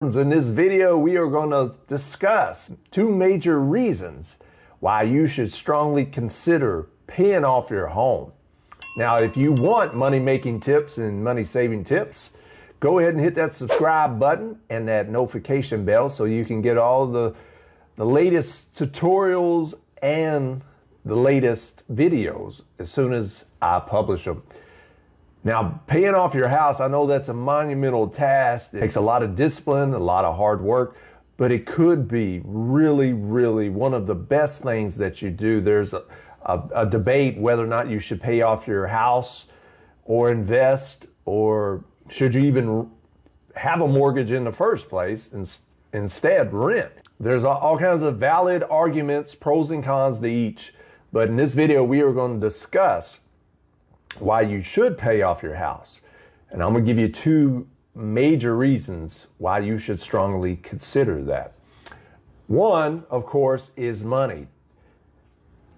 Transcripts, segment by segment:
In this video, we are going to discuss two major reasons why you should strongly consider paying off your home. Now, if you want money-making tips and money-saving tips, go ahead and hit that subscribe button and that notification bell so you can get all the latest tutorials and the latest videos as soon as I publish them. Now, paying off your house, I know that's a monumental task. It takes a lot of discipline, a lot of hard work, but it could be really, really one of the best things that you do. There's a debate whether or not you should pay off your house or invest, or should you even have a mortgage in the first place and instead rent. There's all kinds of valid arguments, pros and cons to each, but in this video, we are going to discuss why you should pay off your house. And I'm going to give you two major reasons why you should strongly consider that. One, of course, is money.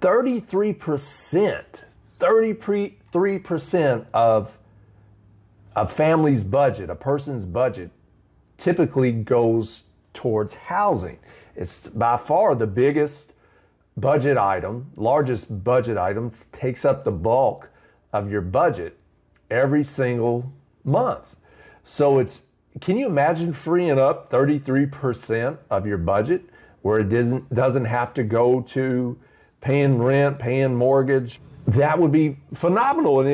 33% of a family's budget, a person's budget, typically goes towards housing. It's by far the biggest budget item, largest budget item, takes up the bulk of your budget every single month. So can you imagine freeing up 33% of your budget where it doesn't have to go to paying rent, paying mortgage? That would be phenomenal, and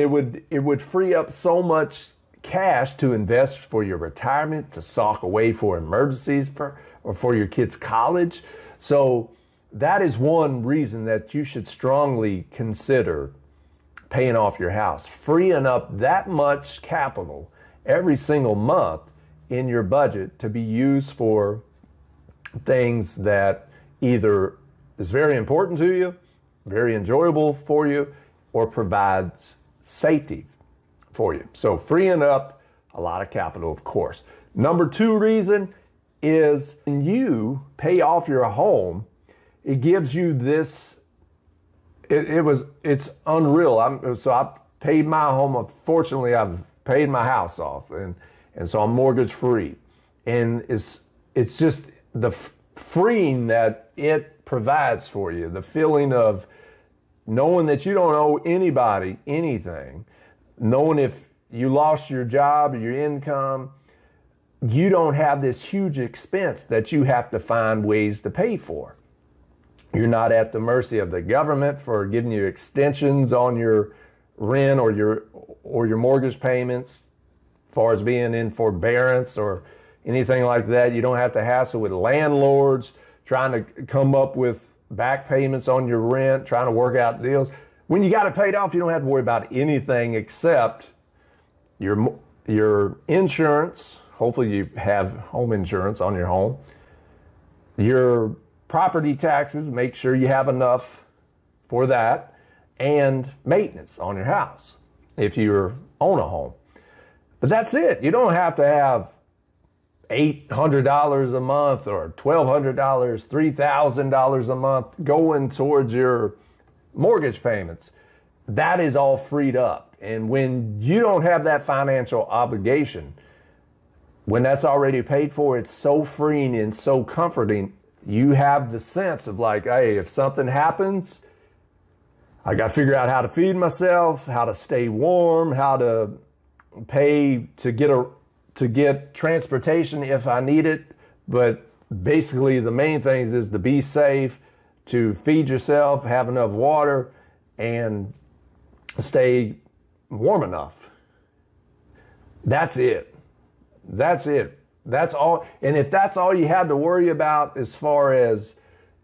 it would free up so much cash to invest for your retirement, to sock away for emergencies, or for your kids' college. So that is one reason that you should strongly consider paying off your house, freeing up that much capital every single month in your budget to be used for things that either is very important to you, very enjoyable for you, or provides safety for you. So freeing up a lot of capital, of course. Number two reason is when you pay off your home, it gives you this. It's unreal. So I paid my home. Fortunately, I've paid my house off, and so I'm mortgage free. And it's just the freeing that it provides for you, the feeling of knowing that you don't owe anybody anything, knowing if you lost your job or your income, you don't have this huge expense that you have to find ways to pay for. You're not at the mercy of the government for giving you extensions on your rent or your mortgage payments, as far as being in forbearance or anything like that. You don't have to hassle with landlords trying to come up with back payments on your rent, trying to work out deals. When you got it paid off, you don't have to worry about anything except your insurance. Hopefully you have home insurance on your home. Your property taxes, make sure you have enough for that, and maintenance on your house if you own a home. But that's it. You don't have to have $800 a month or $1,200, $3,000 a month going towards your mortgage payments. That is all freed up. And when you don't have that financial obligation, when that's already paid for, it's so freeing and so comforting. You have the sense of like, hey, if something happens, I got to figure out how to feed myself, how to stay warm, how to pay to get transportation if I need it. But basically the main things is to be safe, to feed yourself, have enough water, and stay warm enough. That's it. That's it. That's all. And if that's all you have to worry about as far as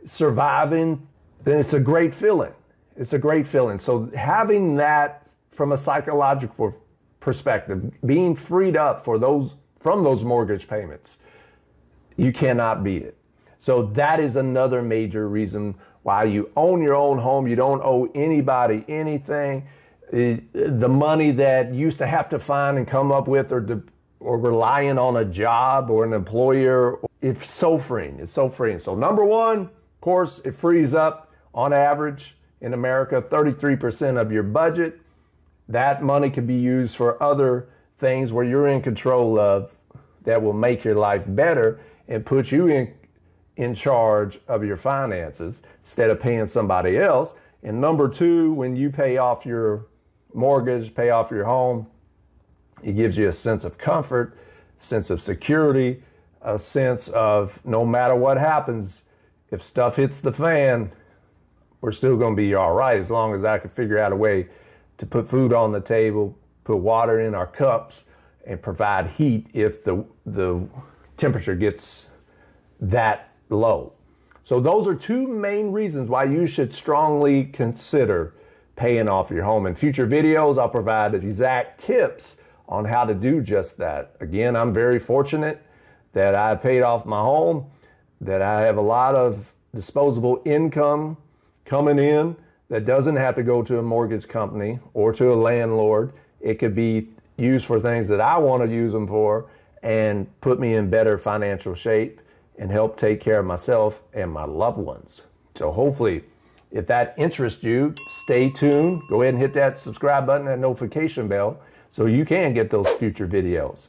surviving, then it's a great feeling. It's a great feeling. So having that from a psychological perspective, being freed up from those mortgage payments, you cannot beat it. So that is another major reason why you own your own home. You don't owe anybody anything. The money that you used to have to find and come up with, or relying on a job or an employer, it's so freeing. It's so freeing. So number one, of course, it frees up on average in America 33% of your budget. That money can be used for other things where you're in control of that will make your life better and put you in charge of your finances instead of paying somebody else. And number two, when you pay off your mortgage, pay off your home, it gives you a sense of comfort, sense of security, a sense of no matter what happens, if stuff hits the fan, we're still going to be all right as long as I can figure out a way to put food on the table, put water in our cups, and provide heat if the temperature gets that low. So those are two main reasons why you should strongly consider paying off your home. In future videos, I'll provide exact tips on how to do just that. Again, I'm very fortunate that I paid off my home, that I have a lot of disposable income coming in that doesn't have to go to a mortgage company or to a landlord. It could be used for things that I want to use them for and put me in better financial shape and help take care of myself and my loved ones. So hopefully, if that interests you, stay tuned. Go ahead and hit that subscribe button and notification bell so you can get those future videos.